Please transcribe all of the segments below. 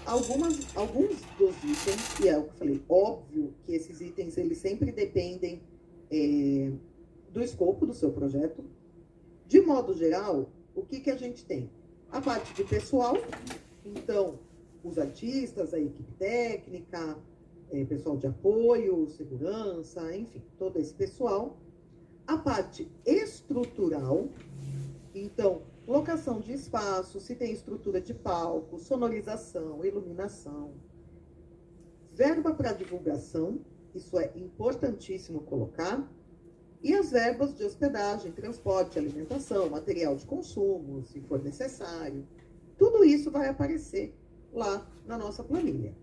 Alguns dos itens, e é o que eu falei, óbvio que esses itens, eles sempre dependem do escopo do seu projeto. De modo geral, o que a gente tem? A parte de pessoal, então, os artistas, a equipe técnica, pessoal de apoio, segurança, enfim, todo esse pessoal. A parte estrutural, então, locação de espaço, se tem estrutura de palco, sonorização, iluminação. Verba para divulgação, isso é importantíssimo colocar. E as verbas de hospedagem, transporte, alimentação, material de consumo, se for necessário. Tudo isso vai aparecer lá na nossa planilha.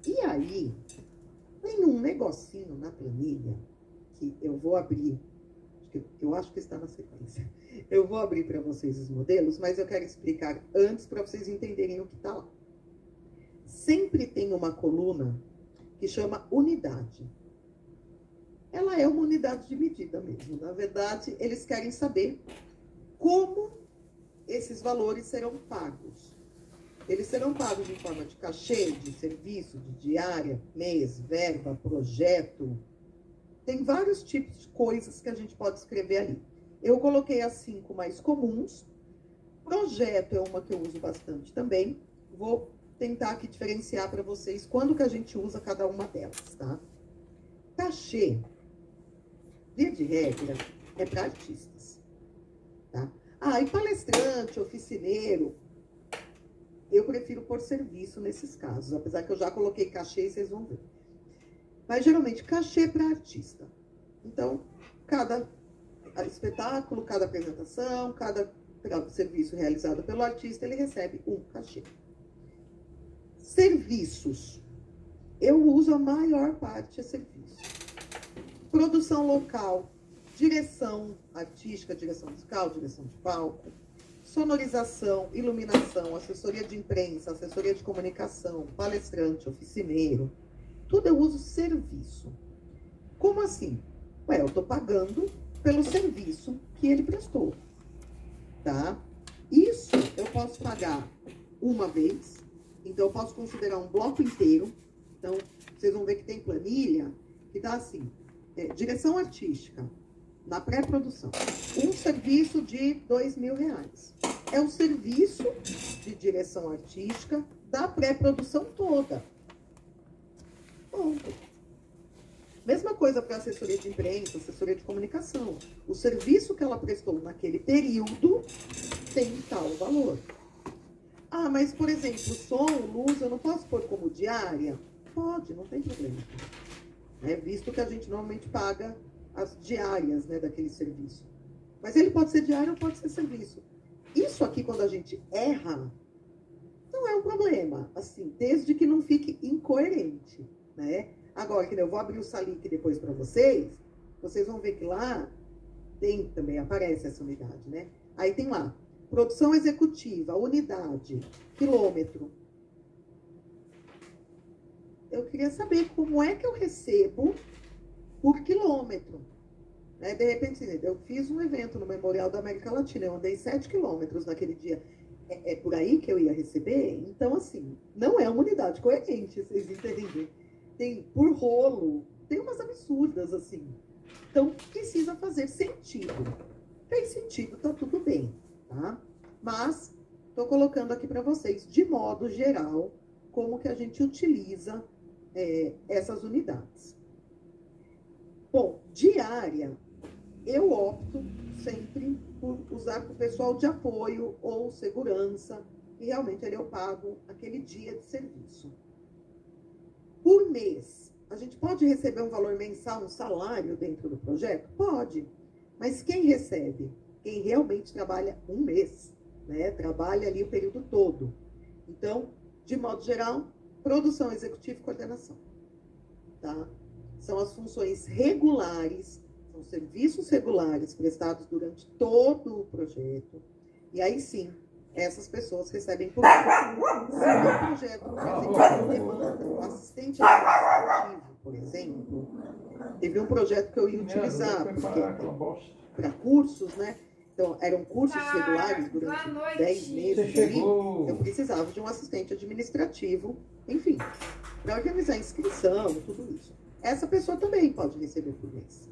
E aí, tem um negocinho na planilha que eu vou abrir, eu acho que está na sequência. Eu vou abrir para vocês os modelos, mas eu quero explicar antes para vocês entenderem o que está lá. Sempre tem uma coluna que chama unidade. Ela é uma unidade de medida mesmo. Na verdade, eles querem saber como esses valores serão pagos. Eles serão pagos em forma de cachê, de serviço, de diária, mês, verba, projeto. Tem vários tipos de coisas que a gente pode escrever ali. Eu coloquei as 5 mais comuns. Projeto é uma que eu uso bastante também. Vou tentar aqui diferenciar para vocês quando que a gente usa cada uma delas, tá? Cachê, via de regra, é para artistas, tá? Ah, e palestrante, oficineiro, eu prefiro por serviço nesses casos, apesar que eu já coloquei cachê e vocês vão ver. Mas, geralmente, cachê para artista. Então, cada espetáculo, cada apresentação, cada serviço realizado pelo artista, ele recebe um cachê. Serviços. Eu uso a maior parte de serviço. Produção local, direção artística, direção musical, direção de palco, sonorização, iluminação, assessoria de imprensa, assessoria de comunicação, palestrante, oficineiro. Tudo eu uso serviço. Como assim? Ué, eu estou pagando pelo serviço que ele prestou, tá? Isso eu posso pagar uma vez, então eu posso considerar um bloco inteiro. Então, vocês vão ver que tem planilha que tá assim, direção artística, na pré-produção, um serviço de R$2.000. É o serviço de direção artística da pré-produção toda. Ponto. Mesma coisa para assessoria de imprensa, assessoria de comunicação. O serviço que ela prestou naquele período tem tal valor. Ah, mas, por exemplo, som, luz, eu não posso pôr como diária? Pode, não tem problema. Visto que a gente normalmente paga as diárias, né, daquele serviço. Mas ele pode ser diário ou pode ser serviço. Isso aqui, quando a gente erra, não é um problema, assim, desde que não fique incoerente, né? Agora, que eu vou abrir o Salic depois para vocês vão ver que lá tem, também aparece essa unidade, né? Aí tem lá, produção executiva, unidade, quilômetro. Eu queria saber como é que eu recebo por quilômetro. Né? De repente, eu fiz um evento no Memorial da América Latina, eu andei 7 quilômetros naquele dia. É por aí que eu ia receber? Então, assim, não é uma unidade coerente, vocês entendem? Tem por rolo, tem umas absurdas, assim. Então, precisa fazer sentido. Tem sentido, tá tudo bem, tá? Mas, tô colocando aqui para vocês, de modo geral, como que a gente utiliza essas unidades. Bom, diária, eu opto sempre por usar para o pessoal de apoio ou segurança, e realmente ali eu pago aquele dia de serviço. Por mês, a gente pode receber um valor mensal, um salário dentro do projeto? Pode. Mas quem recebe? Quem realmente trabalha um mês, né? Trabalha ali o período todo. Então, de modo geral, produção executiva e coordenação, tá? São as funções regulares, são serviços regulares prestados durante todo o projeto. E aí sim, essas pessoas recebem por mês. Se o projeto, por exemplo, demanda um assistente administrativo, por exemplo, teve um projeto que eu ia utilizar para cursos, né? Então, eram cursos regulares durante 10 meses ali, eu precisava de um assistente administrativo, enfim, para organizar a inscrição, tudo isso. Essa pessoa também pode receber por mês,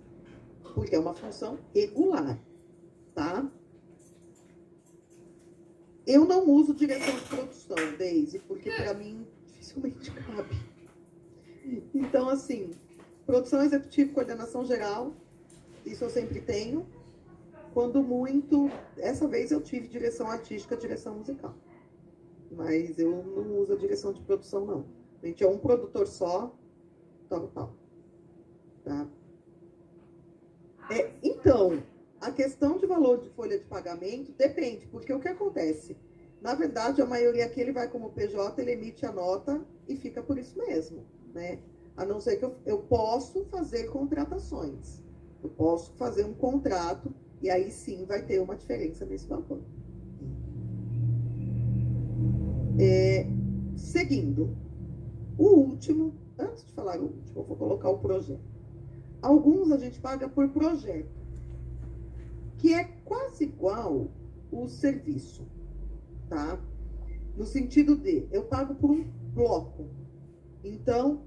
porque é uma função regular, tá? Eu não uso direção de produção, Deise, porque para mim dificilmente cabe. Então, assim, produção executiva, coordenação geral, isso eu sempre tenho. Quando muito, essa vez eu tive direção artística, direção musical. Mas eu não uso a direção de produção, não. A gente é um produtor só, tal. Tá? Então, a questão de valor de folha de pagamento depende, porque o que acontece? Na verdade, a maioria aqui ele vai como PJ, ele emite a nota e fica por isso mesmo, né? A não ser que eu posso fazer contratações. Eu posso fazer um contrato e aí sim vai ter uma diferença nesse valor. Seguindo, o último, antes de falar o último, eu vou colocar o projeto. Alguns a gente paga por projeto, que é quase igual o serviço, tá? No sentido de, eu pago por um bloco. Então,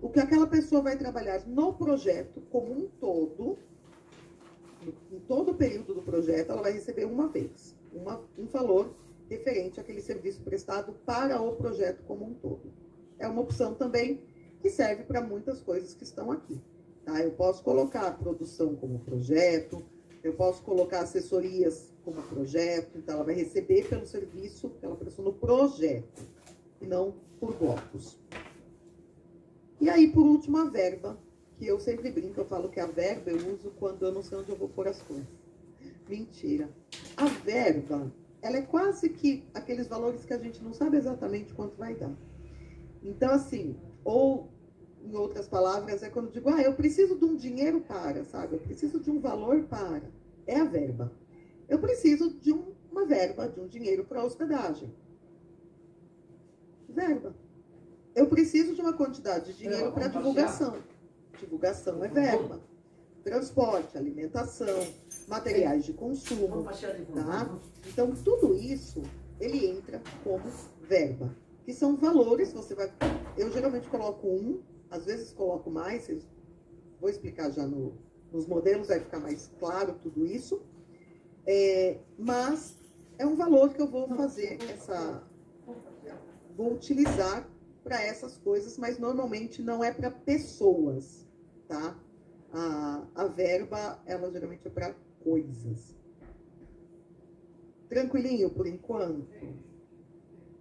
o que aquela pessoa vai trabalhar no projeto como um todo, em todo o período do projeto, ela vai receber uma vez, um valor referente àquele serviço prestado para o projeto como um todo. É uma opção também que serve para muitas coisas que estão aqui. Tá? Eu posso colocar a produção como projeto, eu posso colocar assessorias como projeto, então ela vai receber pelo serviço que ela prestou no projeto, e não por blocos. E aí, por último, a verba, que eu sempre brinco, eu falo que a verba eu uso quando eu não sei onde eu vou pôr as coisas. Mentira. A verba, ela é quase que aqueles valores que a gente não sabe exatamente quanto vai dar. Então, assim, ou, em outras palavras, é quando eu digo, eu preciso de um dinheiro para, sabe? Eu preciso de um valor para. É a verba. Eu preciso de uma verba, de um dinheiro para hospedagem. Verba. Eu preciso de uma quantidade de dinheiro para divulgação. Divulgação é verba. Transporte, alimentação, materiais de consumo, tá? Então, tudo isso, ele entra como verba. Que são valores, você vai... Eu geralmente coloco às vezes coloco mais, vou explicar já nos modelos, vai ficar mais claro tudo isso. Mas é um valor que eu vou fazer vou utilizar para essas coisas, mas normalmente não é para pessoas, tá? A verba, ela geralmente é para coisas. Tranquilinho por enquanto?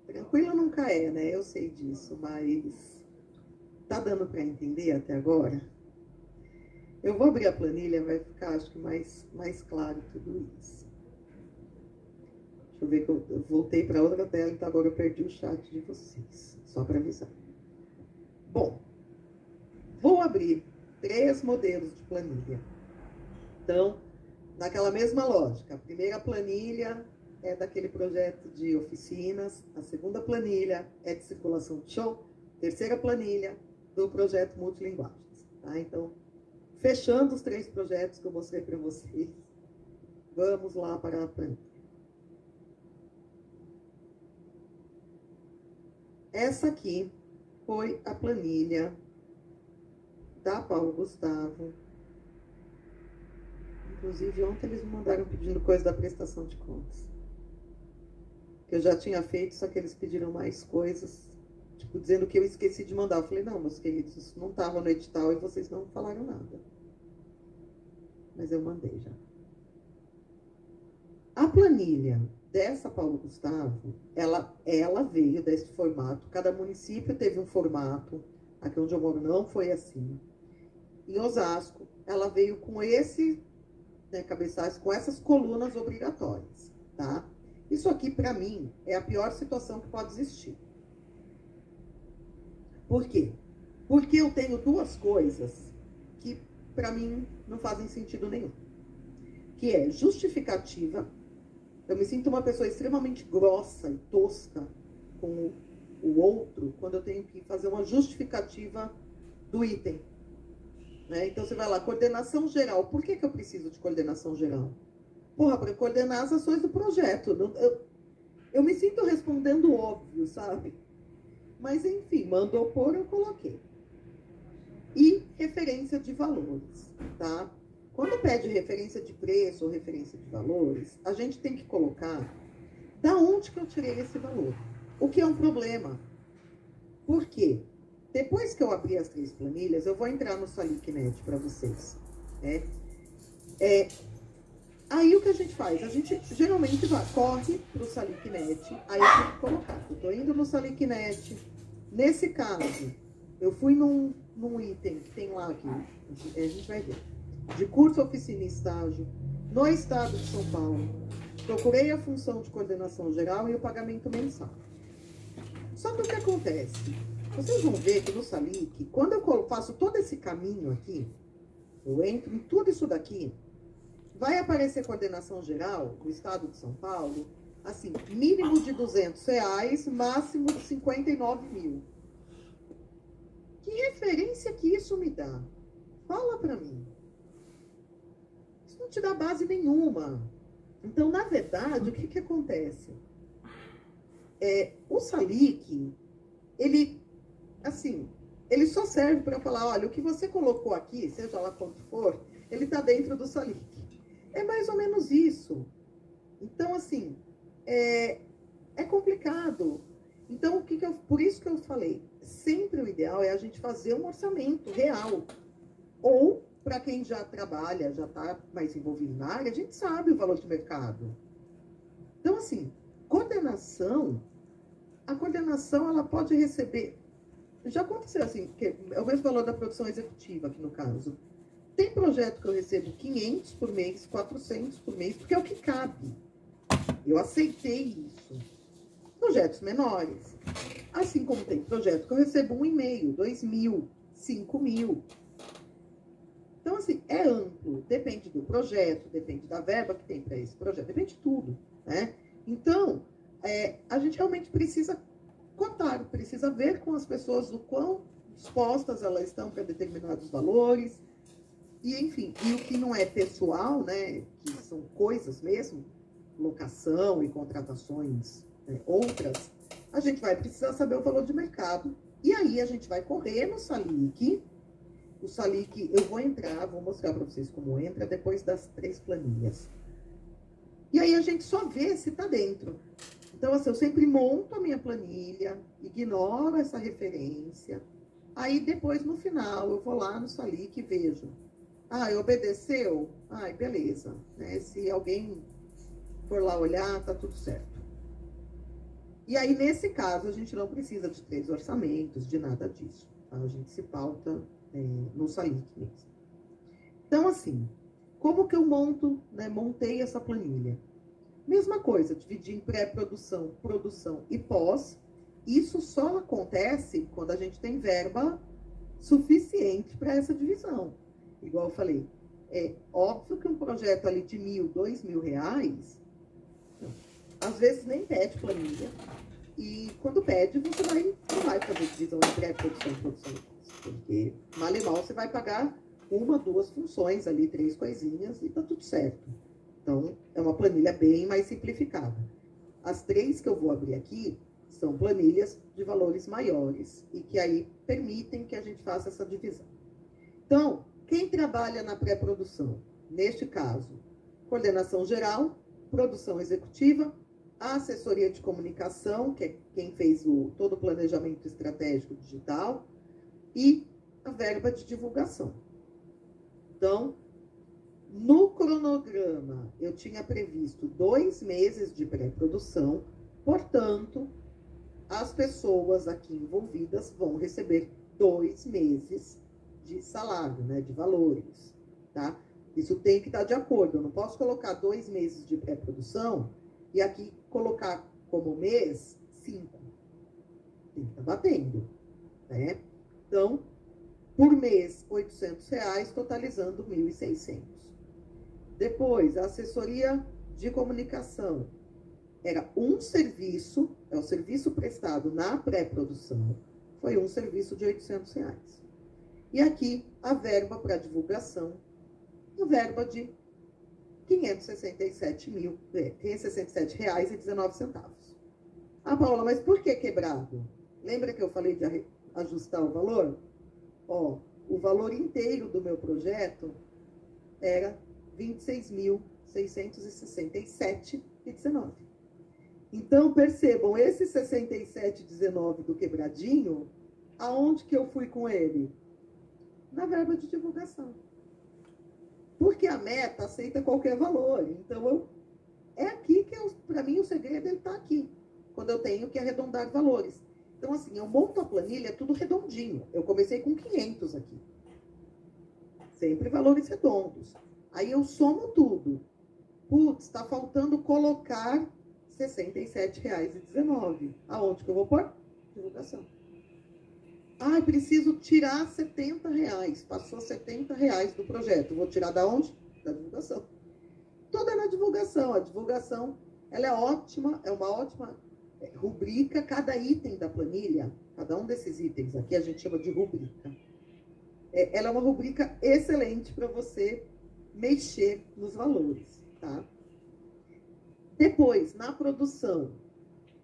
Tranquilo nunca é, né? Eu sei disso, mas tá dando para entender até agora? Eu vou abrir a planilha, vai ficar, acho que mais claro tudo isso. Deixa eu ver que eu voltei para outra tela, então agora eu perdi o chat de vocês, só para avisar. Bom, vou abrir 3 modelos de planilha. Então, naquela mesma lógica, a primeira planilha é daquele projeto de oficinas, a segunda planilha é de circulação de show, terceira planilha do projeto multilinguagens. Tá? Então, fechando os 3 projetos que eu mostrei para vocês, vamos lá para a planilha. Essa aqui foi a planilha da Paulo Gustavo. Inclusive, ontem eles me mandaram pedindo coisa da prestação de contas. Que eu já tinha feito, só que eles pediram mais coisas, tipo, dizendo que eu esqueci de mandar. Eu falei, não, meus queridos, isso não estava no edital e vocês não falaram nada. Mas eu mandei já. A planilha dessa Paulo Gustavo, ela veio desse formato. Cada município teve um formato. Aqui onde eu moro não foi assim. Em Osasco, ela veio com esse, né, cabeçalho, com essas colunas obrigatórias, tá? Isso aqui, para mim, é a pior situação que pode existir. Por quê? Porque eu tenho 2 coisas que, para mim, não fazem sentido nenhum. Que é justificativa. Eu me sinto uma pessoa extremamente grossa e tosca com o outro quando eu tenho que fazer uma justificativa do item. Né? Então, você vai lá, coordenação geral. Por que eu preciso de coordenação geral? porra, para coordenar as ações do projeto. Eu me sinto respondendo óbvio, sabe? Mas, enfim, mandou pôr, eu coloquei. E referência de valores, tá? Quando pede referência de preço ou referência de valores, a gente tem que colocar da onde que eu tirei esse valor. O que é um problema. Por quê? Depois que eu abrir as 3 planilhas, eu vou entrar no SalicNet para vocês, né? Aí o que a gente faz? A gente geralmente corre para o SalicNet, aí eu tenho que colocar. Eu estou indo no SalicNet. Nesse caso, eu fui num item que tem lá, aqui, a gente vai ver, de curso, oficina e estágio, no estado de São Paulo. Procurei a função de coordenação geral e o pagamento mensal. Só que o que acontece? Vocês vão ver que no Salic, quando eu faço todo esse caminho aqui, eu entro em tudo isso daqui, vai aparecer coordenação geral do estado de São Paulo, assim, mínimo de R$200, máximo de 59 mil. Que referência que isso me dá? Fala pra mim. Isso não te dá base nenhuma. Então, na verdade, o que que acontece? O Salic, ele, assim, ele só serve para falar, olha, o que você colocou aqui, seja lá quanto for, ele está dentro do Salic. É mais ou menos isso. Então, assim, é complicado. Então, por isso que eu falei, sempre o ideal é a gente fazer um orçamento real. Ou, para quem já trabalha, já está mais envolvido na área, a gente sabe o valor de mercado. Então, assim, a coordenação, ela pode receber... Já aconteceu assim, que é o mesmo valor da produção executiva aqui no caso. Tem projeto que eu recebo 500 por mês, 400 por mês, porque é o que cabe. Eu aceitei isso. Projetos menores. Assim como tem projeto que eu recebo 1,5, 2.000, 5.000. Então, assim, é amplo. Depende do projeto, depende da verba que tem para esse projeto, depende de tudo, né? Então, a gente realmente precisa cotar, precisa ver com as pessoas o quão dispostas elas estão para determinados valores, e enfim, e o que não é pessoal, né, que são coisas mesmo, locação e contratações, né, outras, a gente vai precisar saber o valor de mercado, e aí a gente vai correr no Salic. O Salic, eu vou entrar, vou mostrar para vocês como entra depois das 3 planilhas. E aí a gente só vê se está dentro. Então, assim, eu sempre monto a minha planilha, ignoro essa referência. Aí, depois, no final, eu vou lá no Salic e vejo. Obedeceu? Beleza. Né? Se alguém for lá olhar, tá tudo certo. E aí, nesse caso, a gente não precisa de 3 orçamentos, de nada disso. Tá? A gente se pauta no Salic mesmo. Então, assim, como que eu montei essa planilha? Mesma coisa, dividir em pré-produção, produção e pós. Isso só acontece quando a gente tem verba suficiente para essa divisão. Igual eu falei, é óbvio que um projeto ali de R$1.000, R$2.000, às vezes nem pede planilha. E quando pede, você não vai fazer divisão de pré-produção, produção e pós. Porque, mal e mal, você vai pagar 1, 2 funções ali, 3 coisinhas e tá tudo certo. Então, é uma planilha bem mais simplificada. As 3 que eu vou abrir aqui são planilhas de valores maiores e que aí permitem que a gente faça essa divisão. Então, quem trabalha na pré-produção? Neste caso, coordenação geral, produção executiva, a assessoria de comunicação, que é quem fez todo o planejamento estratégico digital, e a verba de divulgação. Então, no cronograma, eu tinha previsto 2 meses de pré-produção, portanto, as pessoas aqui envolvidas vão receber 2 meses de salário, né, de valores, tá? Isso tem que estar de acordo, eu não posso colocar 2 meses de pré-produção e aqui colocar como mês 5. Tem que estar batendo, né? Então, por mês, R$800, totalizando 1.600. Depois, a assessoria de comunicação era um serviço, é o serviço prestado na pré-produção, foi um serviço de R$800. E aqui, a verba para divulgação, a verba de R$567,19. Ah, Paula, mas por que quebrado? Lembra que eu falei de ajustar o valor? Ó, o valor inteiro do meu projeto era R$26.667,19. Então, percebam, esse 67,19 do quebradinho, aonde que eu fui com ele? Na verba de divulgação. Porque a meta aceita qualquer valor. Então, é aqui que, para mim, o segredo está aqui. Quando eu tenho que arredondar valores. Então, assim, eu monto a planilha tudo redondinho. Eu comecei com 500 aqui. Sempre valores redondos. Aí eu somo tudo. Putz, está faltando colocar R$67,19. Aonde que eu vou pôr? Divulgação. Ah, preciso tirar R$70. Passou R$70 do projeto. Vou tirar da onde? Da divulgação. Toda na divulgação. A divulgação, ela é ótima, é uma ótima rubrica. Cada item da planilha, cada um desses itens aqui a gente chama de rubrica. Ela é uma rubrica excelente para você mexer nos valores, tá? Depois, na produção,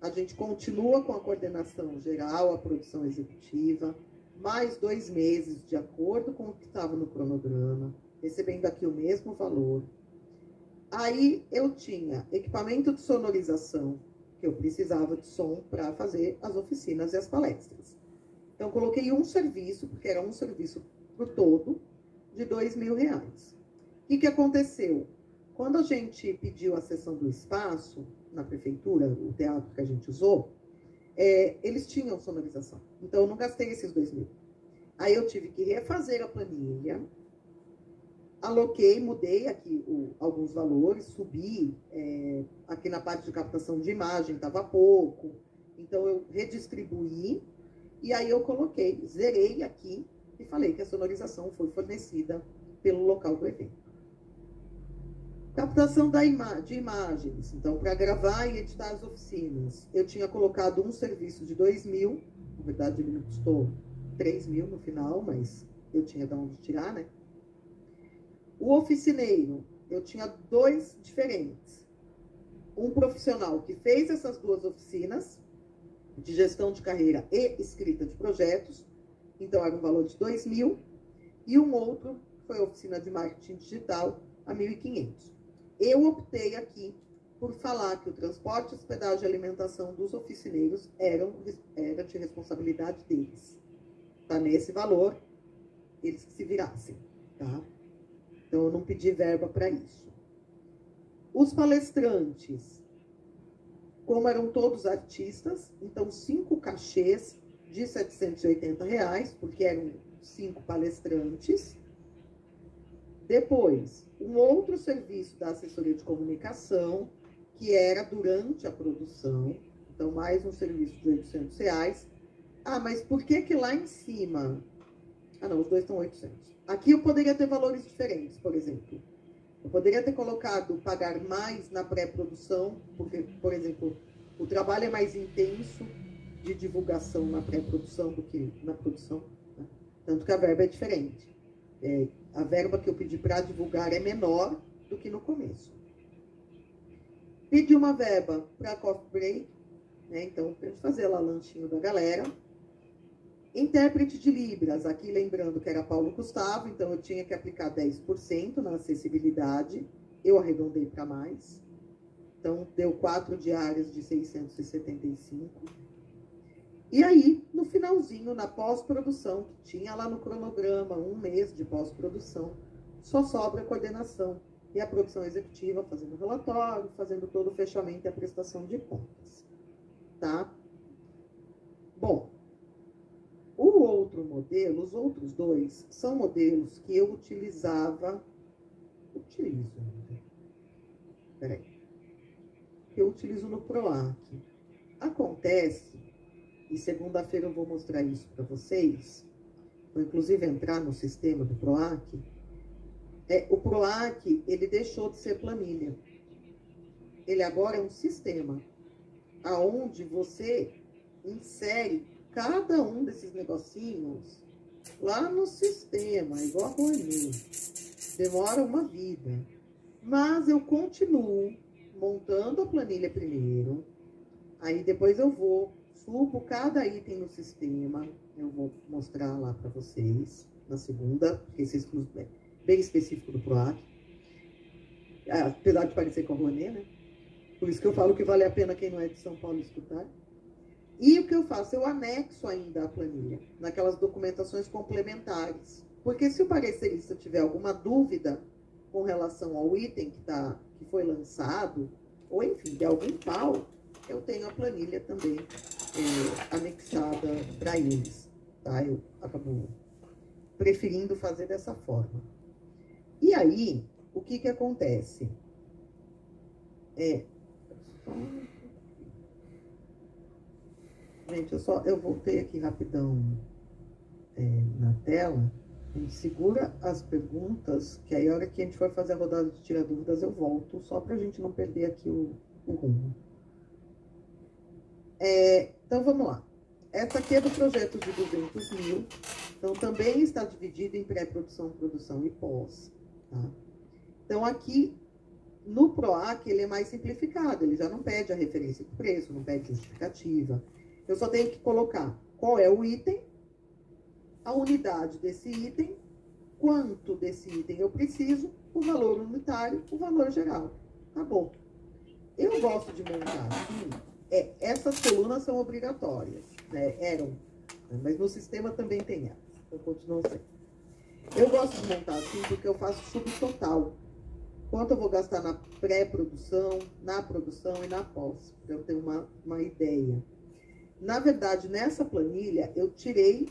a gente continua com a coordenação geral, a produção executiva, mais 2 meses, de acordo com o que estava no cronograma, recebendo aqui o mesmo valor. Aí eu tinha equipamento de sonorização, que eu precisava de som para fazer as oficinas e as palestras. Então, coloquei um serviço, porque era um serviço por todo, de R$2.000. O que aconteceu? Quando a gente pediu a cessão do espaço, na prefeitura, o teatro que a gente usou, eles tinham sonorização. Então, eu não gastei esses R$2.000. Aí eu tive que refazer a planilha, aloquei, mudei aqui alguns valores, subi, aqui na parte de captação de imagem estava pouco, então eu redistribuí, e aí eu coloquei, zerei aqui, e falei que a sonorização foi fornecida pelo local do evento. Captação de imagens. Então, para gravar e editar as oficinas, eu tinha colocado um serviço de R$2.000. Na verdade, ele me custou R$3.000 no final, mas eu tinha de onde tirar, né? O oficineiro, eu tinha 2 diferentes. Um profissional que fez essas 2 oficinas, de gestão de carreira e escrita de projetos. Então, era um valor de R$2.000. E um outro foi a oficina de marketing digital, a R$1.500. Eu optei aqui por falar que o transporte, hospedagem e alimentação dos oficineiros era de responsabilidade deles. Tá nesse valor, eles que se virassem, tá? Então, eu não pedi verba para isso. Os palestrantes, como eram todos artistas, então 5 cachês de R$780, porque eram 5 palestrantes. Depois, um outro serviço da assessoria de comunicação, que era durante a produção. Então, mais um serviço de R$800. Ah, mas por que lá em cima? Ah, não, os dois estão 800. Aqui eu poderia ter valores diferentes, por exemplo. Eu poderia ter colocado pagar mais na pré-produção, porque, por exemplo, o trabalho é mais intenso de divulgação na pré-produção do que na produção, né? Tanto que a verba é diferente. A verba que eu pedi para divulgar é menor do que no começo. Pedi uma verba para coffee break, né? Então, para fazer lá o lanchinho da galera. Intérprete de Libras, aqui lembrando que era Paulo Gustavo, então eu tinha que aplicar 10% na acessibilidade, eu arredondei para mais. Então, deu 4 diárias de 675. E aí, no finalzinho, na pós-produção, que tinha lá no cronograma 1 mês de pós-produção, só sobra a coordenação e a produção executiva fazendo o relatório, fazendo todo o fechamento e a prestação de contas. Tá? Bom, o outro modelo, os outros 2, são modelos que eu utilizo no PROAC. Acontece, e segunda-feira eu vou mostrar isso para vocês, vou inclusive entrar no sistema do PROAC. O PROAC, ele deixou de ser planilha. Ele agora é um sistema, aonde você insere cada um desses negocinhos lá no sistema, igual a Rouanet. Demora uma vida. Mas eu continuo montando a planilha primeiro, aí depois eu subo cada item no sistema, eu vou mostrar lá para vocês na segunda, porque esse é bem específico do PROAC, apesar de parecer com a Rouanet, né? Por isso que eu falo que vale a pena quem não é de São Paulo escutar. E o que eu faço? Eu anexo ainda a planilha, naquelas documentações complementares. Porque se o parecerista tiver alguma dúvida com relação ao item que foi lançado, ou enfim, de algum pau, eu tenho a planilha também anexada para eles. Tá? Eu acabo preferindo fazer dessa forma. E aí, o que acontece? Gente, eu voltei aqui rapidão na tela. A gente segura as perguntas, que aí a hora que a gente for fazer a rodada de tirar dúvidas, eu volto, só para a gente não perder aqui o rumo. Então, vamos lá. Essa aqui é do projeto de 200 mil. Então, também está dividido em pré-produção, produção e pós. Tá? Então, aqui, no PROAC, ele é mais simplificado. Ele já não pede a referência do preço, não pede justificativa. Eu só tenho que colocar qual é o item, a unidade desse item, quanto desse item eu preciso, o valor unitário, o valor geral. Acabou. Eu gosto de montar assim. Essas colunas são obrigatórias, né? Eram, mas no sistema também tem elas. Eu continuo sendo. Eu gosto de montar assim porque eu faço subtotal. Quanto eu vou gastar na pré-produção, na produção e na pós, para eu ter uma ideia. Na verdade, nessa planilha, eu tirei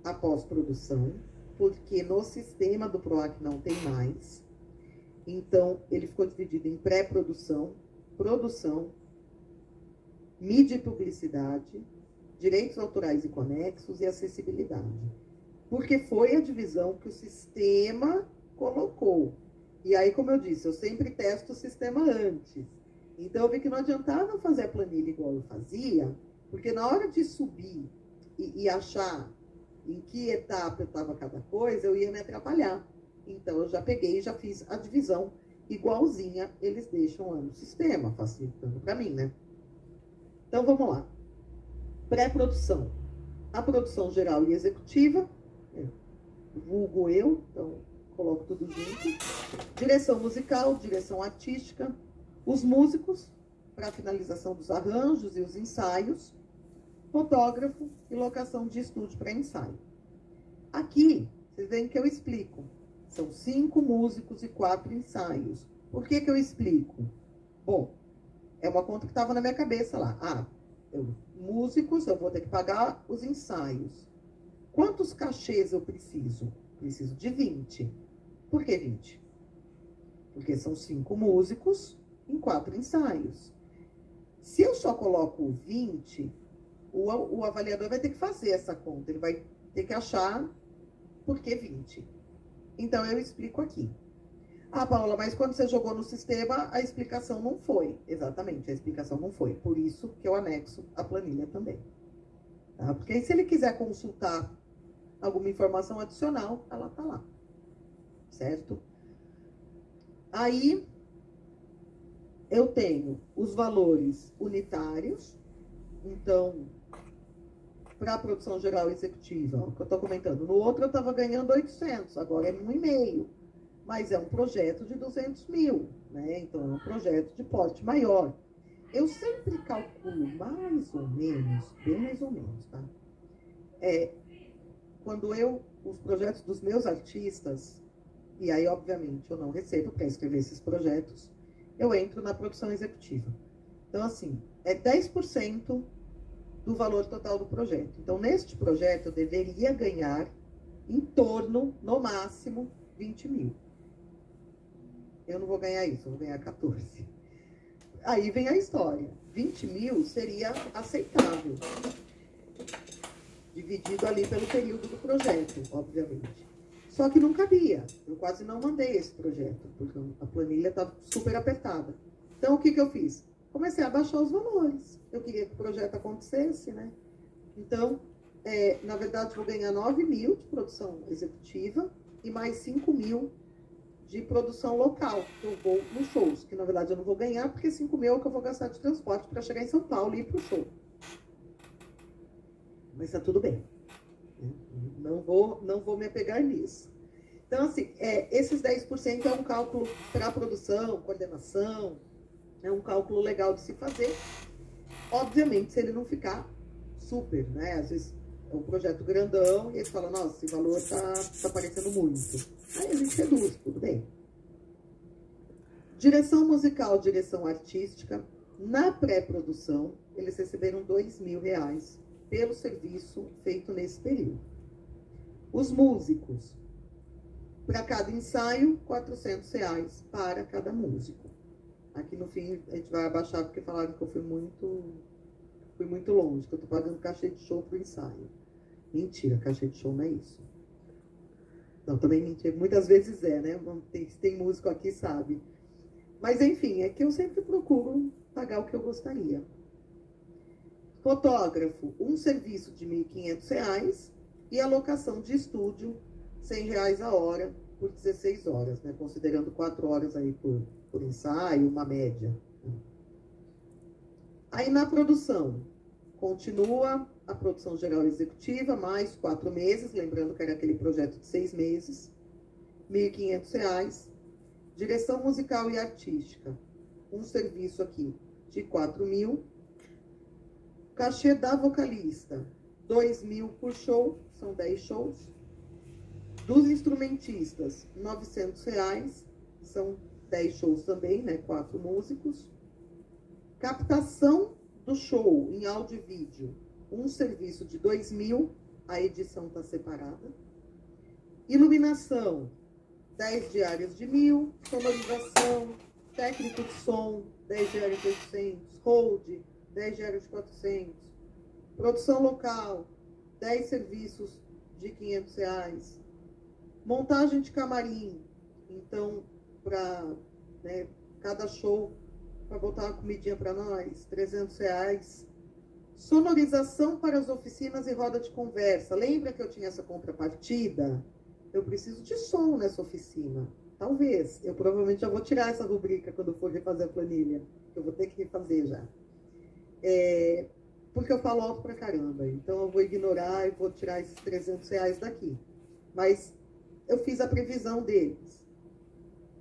a pós-produção, porque no sistema do PROAC não tem mais. Então, ele ficou dividido em pré-produção, produção, mídia e publicidade, direitos autorais e conexos e acessibilidade. Porque foi a divisão que o sistema colocou. E aí, como eu disse, eu sempre testo o sistema antes. Então, eu vi que não adiantava fazer a planilha igual eu fazia, porque na hora de subir e achar em que etapa eu estava cada coisa, eu ia me atrapalhar. Então, eu já peguei e já fiz a divisão igualzinha eles deixam lá no sistema, facilitando para mim, né? Então, vamos lá. Pré-produção. A produção geral e executiva, vulgo eu, então coloco tudo junto. Direção musical, direção artística, os músicos, para a finalização dos arranjos e os ensaios, fotógrafo e locação de estúdio para ensaio. Aqui, vocês veem que eu explico. São 5 músicos e 4 ensaios. Por que eu explico? Bom, é uma conta que estava na minha cabeça lá. Músicos, eu vou ter que pagar os ensaios. Quantos cachês eu preciso? Preciso de 20. Por que 20? Porque são 5 músicos em 4 ensaios. Se eu só coloco 20, o avaliador vai ter que fazer essa conta. Ele vai ter que achar por que 20. Então, eu explico aqui. Paula, mas quando você jogou no sistema, a explicação não foi. Exatamente, a explicação não foi. Por isso que eu anexo a planilha também. Tá? Porque aí, se ele quiser consultar alguma informação adicional, ela tá lá. Certo? Aí, eu tenho os valores unitários. Então, para a produção geral executiva, o que eu estou comentando. No outro, eu estava ganhando 800, agora é 1,5. Mas é um projeto de 200 mil, né? Então, é um projeto de porte maior. Eu sempre calculo mais ou menos, bem mais ou menos, tá? Quando os projetos dos meus artistas, e aí, obviamente, eu não recebo para escrever esses projetos, eu entro na produção executiva. Então, assim, é 10% do valor total do projeto. Então, neste projeto, eu deveria ganhar em torno, no máximo, 20 mil. Eu não vou ganhar isso, eu vou ganhar 14. Aí vem a história. 20 mil seria aceitável. Dividido ali pelo período do projeto, obviamente. Só que não cabia. Eu quase não mandei esse projeto, porque a planilha estava super apertada. Então, o que eu fiz? Comecei a baixar os valores. Eu queria que o projeto acontecesse, né? Então, na verdade, vou ganhar 9 mil de produção executiva e mais 5 mil de produção local, que eu vou nos shows, que na verdade eu não vou ganhar, porque 5 mil é o que eu vou gastar de transporte para chegar em São Paulo e ir para o show. Mas tá tudo bem. Não vou me apegar nisso. Então, assim, esses 10% é um cálculo para produção, coordenação, é um cálculo legal de se fazer. Obviamente, se ele não ficar super, né? Às vezes é um projeto grandão e eles falam, nossa, esse valor tá parecendo muito. Aí a gente reduz, tudo bem. Direção musical, direção artística. Na pré-produção, eles receberam R$2.000 pelo serviço feito nesse período. Os músicos, para cada ensaio, R$400 para cada músico. Aqui no fim a gente vai abaixar porque falaram que eu fui muito longe, que eu tô pagando cachê de show pro ensaio. Mentira, cachê de show não é isso. Não, também mentira. Muitas vezes né? Tem músico aqui, sabe. Mas enfim, é que eu sempre procuro pagar o que eu gostaria. Fotógrafo, um serviço de R$1.500 e a locação de estúdio, R$100 a hora por 16 horas, né? Considerando 4 horas aí por ensaio, uma média. Aí na produção, continua a produção geral executiva, mais 4 meses, lembrando que era aquele projeto de 6 meses, R$1.500. Direção musical e artística, um serviço aqui de 4 mil. Cachê da vocalista, 2 mil por show, são 10 shows. Dos instrumentistas, R$900, são 10 shows também, né? 4 músicos. Captação do show em áudio e vídeo, um serviço de 2 mil, a edição está separada. Iluminação, 10 diárias de 1.000. Sonorização, técnico de som, 10 diárias de 800. Hold, 10 diárias de 400. Produção local, 10 serviços de R$500. Montagem de camarim, então, para cada show, para botar uma comidinha para nós, R$300. Sonorização para as oficinas e roda de conversa. Lembra que eu tinha essa contrapartida? Eu preciso de som nessa oficina. Talvez. Eu provavelmente já vou tirar essa rubrica quando for refazer a planilha. Eu vou ter que refazer já. Porque eu falo alto pra caramba. Então eu vou ignorar e vou tirar esses R$300 daqui. Mas eu fiz a previsão deles.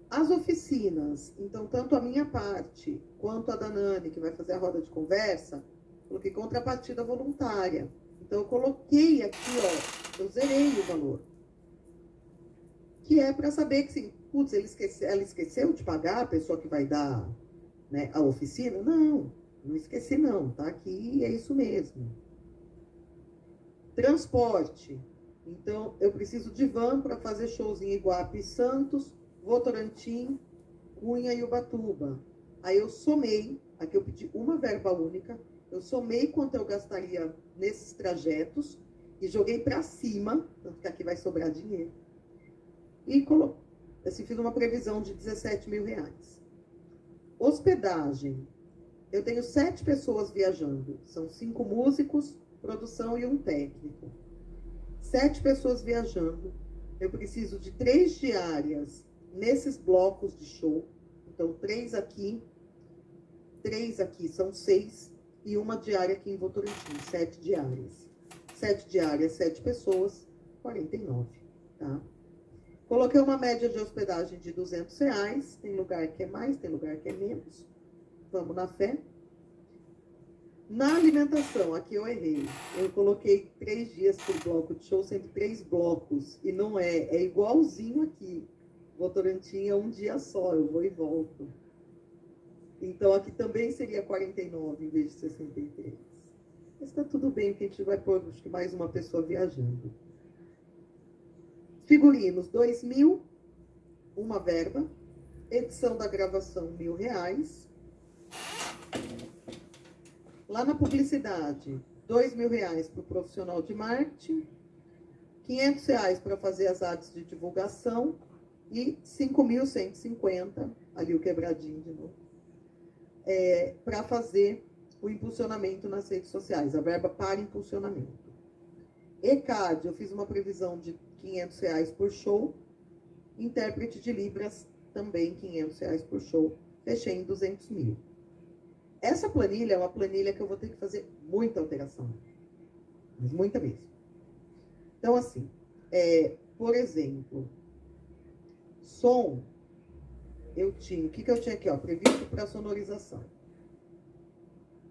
As oficinas, então, tanto a minha parte quanto a da Nani, que vai fazer a roda de conversa, coloquei contrapartida voluntária. Então, eu coloquei aqui, ó, eu zerei o valor. Que é para saber que, sim, putz, ela esqueceu de pagar a pessoa que vai dar, né, a oficina? Não esqueci não, tá aqui e é isso mesmo. Transporte. Então, eu preciso de van para fazer shows em Iguape e Santos, Votorantim, Cunha e Ubatuba. Aí eu somei, aqui eu pedi uma verba única, eu somei quanto eu gastaria nesses trajetos e joguei para cima, tanto que aqui vai sobrar dinheiro. E assim, fiz uma previsão de R$17.000. Hospedagem. Eu tenho 7 pessoas viajando. São 5 músicos, produção e um técnico. 7 pessoas viajando. Eu preciso de 3 diárias nesses blocos de show. Então, 3 aqui são 6. E uma diária aqui em Votorantim, 7 diárias. 7 diárias, 7 pessoas, 49, tá? Coloquei uma média de hospedagem de R$200. Tem lugar que é mais, tem lugar que é menos. Vamos na fé. Na alimentação, aqui eu errei. Eu coloquei 3 dias por bloco de show, sendo 3 blocos. E não é igualzinho aqui. Votorantim é um dia só, eu vou e volto. Então aqui também seria 49 em vez de 63. Mas tá tudo bem, porque a gente vai pôr, acho que mais uma pessoa viajando. Figurinos, 2 mil, uma verba. Edição da gravação, R$1.000. Lá na publicidade, R$2.000 para o profissional de marketing, R$500 para fazer as artes de divulgação e 5.150, ali o quebradinho de novo, para fazer o impulsionamento nas redes sociais, a verba para impulsionamento. ECAD, eu fiz uma previsão de R$500 por show, Intérprete de Libras, também R$ 500 por show. Fechei em 200 mil. Essa planilha é uma planilha que eu vou ter que fazer muita alteração. Mas muita mesmo. Então, assim, por exemplo, som, eu tinha, o que eu tinha aqui, ó, previsto para sonorização.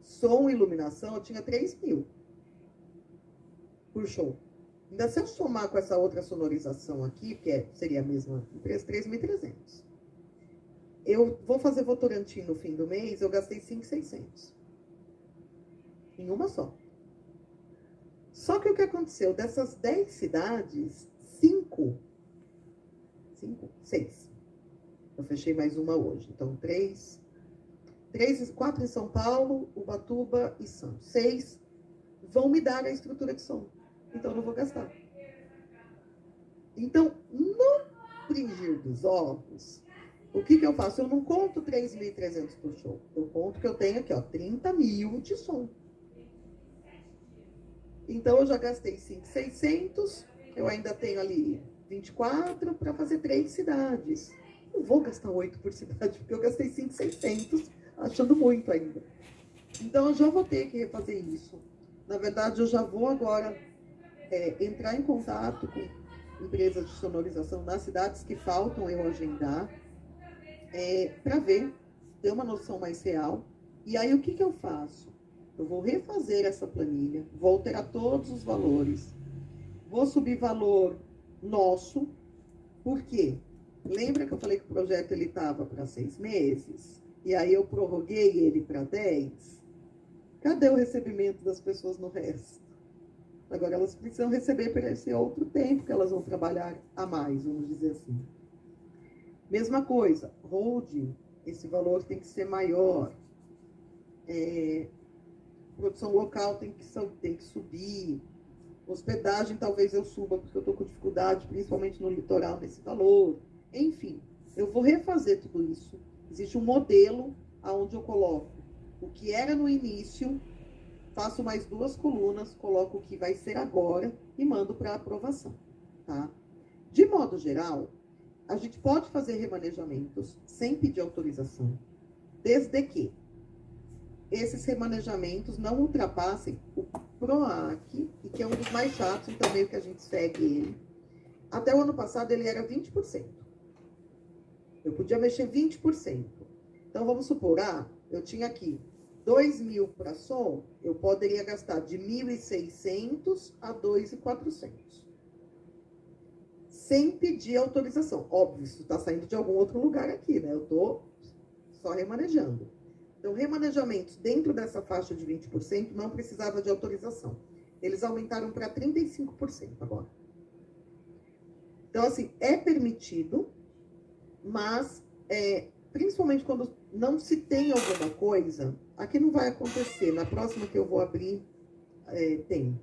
Som e iluminação, eu tinha 3 mil por show. Ainda se eu somar com essa outra sonorização aqui, que seria a mesma empresa, 3.300. Eu vou fazer Votorantim no fim do mês, eu gastei 5.600. Em uma só. Só que o que aconteceu? Dessas 10 cidades, 6. Eu fechei mais uma hoje. Então, 4 em São Paulo, Ubatuba e Santos. 6 vão me dar a estrutura de som. Então, eu não vou gastar. Então, no frigir dos ovos, o que eu faço? Eu não conto 3.300 por show. Eu conto que eu tenho aqui, ó, 30 mil de som. Então, eu já gastei 5.600. Eu ainda tenho ali 24 para fazer 3 cidades. Não vou gastar 8 por cidade, porque eu gastei 5.600, achando muito ainda. Então, eu já vou ter que refazer isso. Na verdade, eu já vou agora entrar em contato com empresas de sonorização nas cidades que faltam eu agendar, para ver, ter uma noção mais real. E aí, o que eu faço? Eu vou refazer essa planilha, vou alterar todos os valores, vou subir valor nosso, por quê? Lembra que eu falei que o projeto ele estava para 6 meses? E aí eu prorroguei ele para 10? Cadê o recebimento das pessoas no resto? Agora elas precisam receber por esse outro tempo que elas vão trabalhar a mais, vamos dizer assim. Mesma coisa, holding, esse valor tem que ser maior. Produção local tem que subir. Hospedagem talvez eu suba, porque eu estou com dificuldade, principalmente no litoral, nesse valor. Enfim, eu vou refazer tudo isso. Existe um modelo onde eu coloco o que era no início, faço mais 2 colunas, coloco o que vai ser agora e mando para aprovação, tá? De modo geral, a gente pode fazer remanejamentos sem pedir autorização, desde que esses remanejamentos não ultrapassem o PROAC, e que é um dos mais chatos, então meio que a gente segue ele. Até o ano passado ele era 20%. Eu podia mexer 20%. Então, vamos supor, eu tinha aqui 2.000 para som, eu poderia gastar de 1.600 a 2.400. Sem pedir autorização. Óbvio, isso está saindo de algum outro lugar aqui, né? Eu estou só remanejando. Então, remanejamentos dentro dessa faixa de 20% não precisava de autorização. Eles aumentaram para 35% agora. Então, assim, é permitido, mas principalmente quando não se tem alguma coisa, aqui não vai acontecer. Na próxima que eu vou abrir, tem.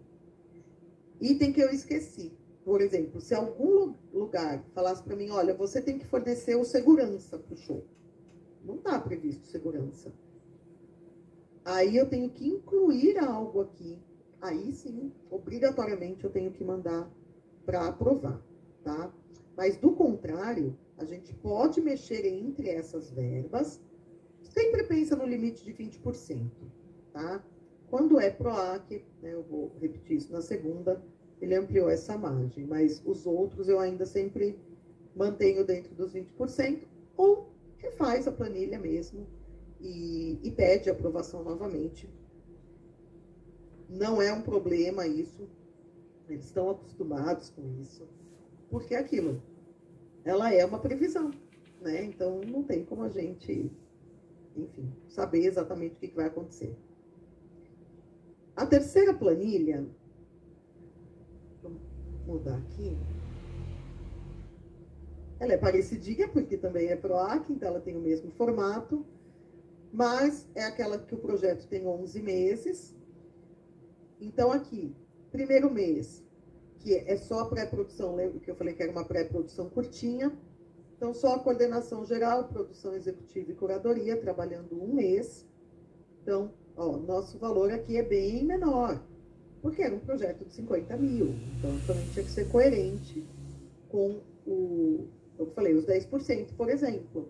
Item que eu esqueci. Por exemplo, se algum lugar falasse para mim, olha, você tem que fornecer o segurança para o show. Não está previsto segurança. Aí eu tenho que incluir algo aqui. Aí sim, obrigatoriamente eu tenho que mandar para aprovar, tá? Mas do contrário, a gente pode mexer entre essas verbas. Sempre pensa no limite de 20%, tá? Quando é PROAC, né, eu vou repetir isso na segunda, ele ampliou essa margem, mas os outros eu ainda sempre mantenho dentro dos 20%, ou refaz a planilha mesmo e pede aprovação novamente. Não é um problema isso, eles estão acostumados com isso, porque é aquilo, ela é uma previsão, né? Então não tem como a gente, enfim, saber exatamente o que vai acontecer. A terceira planilha, vou mudar aqui, ela é parecidinha, porque também é PROAC, então ela tem o mesmo formato, mas é aquela que o projeto tem 11 meses. Então, aqui, primeiro mês, que é só a pré-produção, lembra que eu falei que era uma pré-produção curtinha? Então, só a coordenação geral, produção executiva e curadoria, trabalhando 1 mês. Então, ó, nosso valor aqui é bem menor, porque era um projeto de 50 mil. Então, também tinha que ser coerente com Eu falei, os 10%, por exemplo.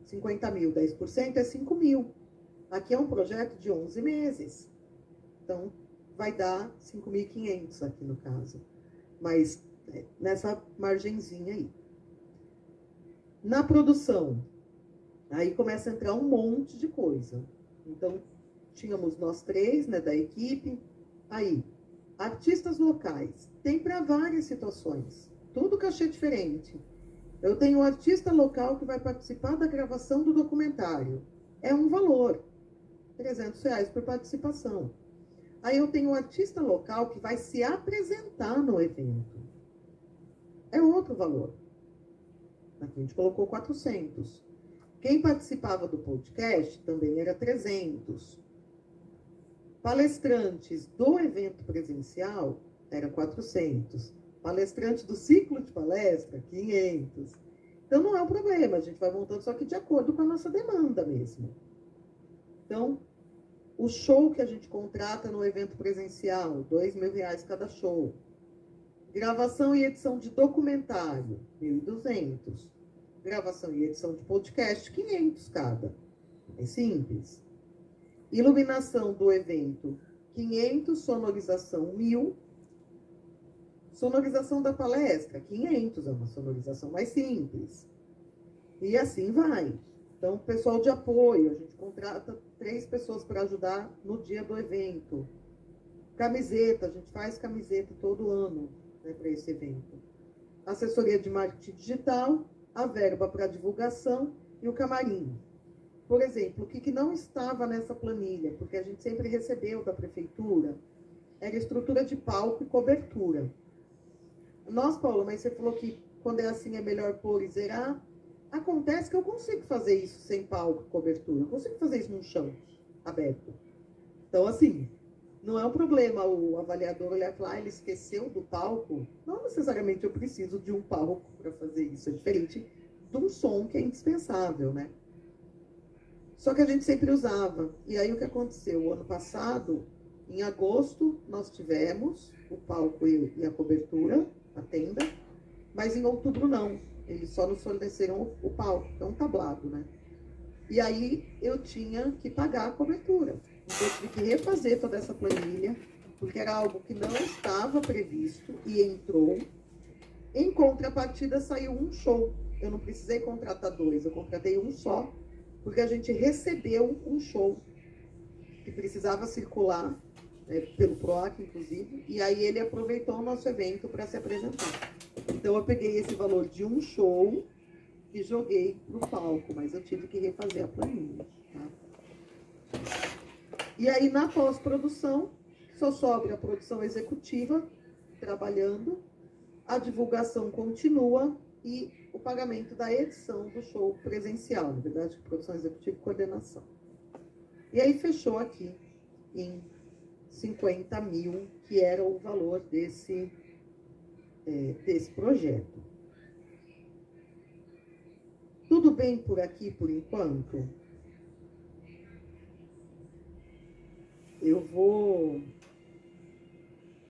50 mil, 10% é 5 mil. Aqui é um projeto de 11 meses. Então, vai dar 5.500 aqui no caso. Mas nessa margenzinha aí. Na produção, aí começa a entrar um monte de coisa. Então, tínhamos nós três, né, da equipe. Aí, artistas locais. Tem para várias situações. Tudo cachê diferente. Eu tenho um artista local que vai participar da gravação do documentário. É um valor. R$300 por participação. Aí eu tenho um artista local que vai se apresentar no evento. É outro valor. Aqui a gente colocou 400. Quem participava do podcast também era 300. Palestrantes do evento presencial era 400. Palestrante do ciclo de palestra, 500. Então não é um problema, a gente vai montando só que de acordo com a nossa demanda mesmo. Então, o show que a gente contrata no evento presencial, R$2.000 cada show. Gravação e edição de documentário, 1.200. Gravação e edição de podcast, 500 cada. É simples. Iluminação do evento, 500. Sonorização, 1.000. Sonorização da palestra, 500. É uma sonorização mais simples. E assim vai. Então, pessoal de apoio, a gente contrata 3 pessoas para ajudar no dia do evento. Camiseta, a gente faz camiseta todo ano, né, para esse evento. Assessoria de marketing digital, a verba para divulgação e o camarim. Por exemplo, o que não estava nessa planilha, porque a gente sempre recebeu da prefeitura, era estrutura de palco e cobertura. Nossa, Paula, mas você falou que quando é assim é melhor pôr e zerar. Acontece que eu consigo fazer isso sem palco e cobertura. Eu consigo fazer isso num chão aberto. Então, assim, não é um problema o avaliador olhar e falar, ele esqueceu do palco. Não necessariamente eu preciso de um palco para fazer isso. É diferente de um som que é indispensável, né? Só que a gente sempre usava. E aí o que aconteceu? O ano passado, em agosto, nós tivemos o palco e a cobertura, a tenda, mas em outubro não. Eles só nos forneceram o palco, que é um tablado, né? E aí eu tinha que pagar a cobertura. Então eu tive que refazer toda essa planilha, porque era algo que não estava previsto e entrou. Em contrapartida, saiu um show. Eu não precisei contratar 2, eu contratei um só, porque a gente recebeu um show que precisava circular, pelo PROAC, inclusive, e aí ele aproveitou o nosso evento para se apresentar. Então, eu peguei esse valor de um show e joguei pro palco, mas eu tive que refazer a planilha, tá? E aí, na pós-produção, só sobra a produção executiva, trabalhando, a divulgação continua e o pagamento da edição do show presencial, na verdade, produção executiva e coordenação. E aí, fechou aqui em 50 mil, que era o valor desse projeto. Tudo bem por aqui, por enquanto? Eu vou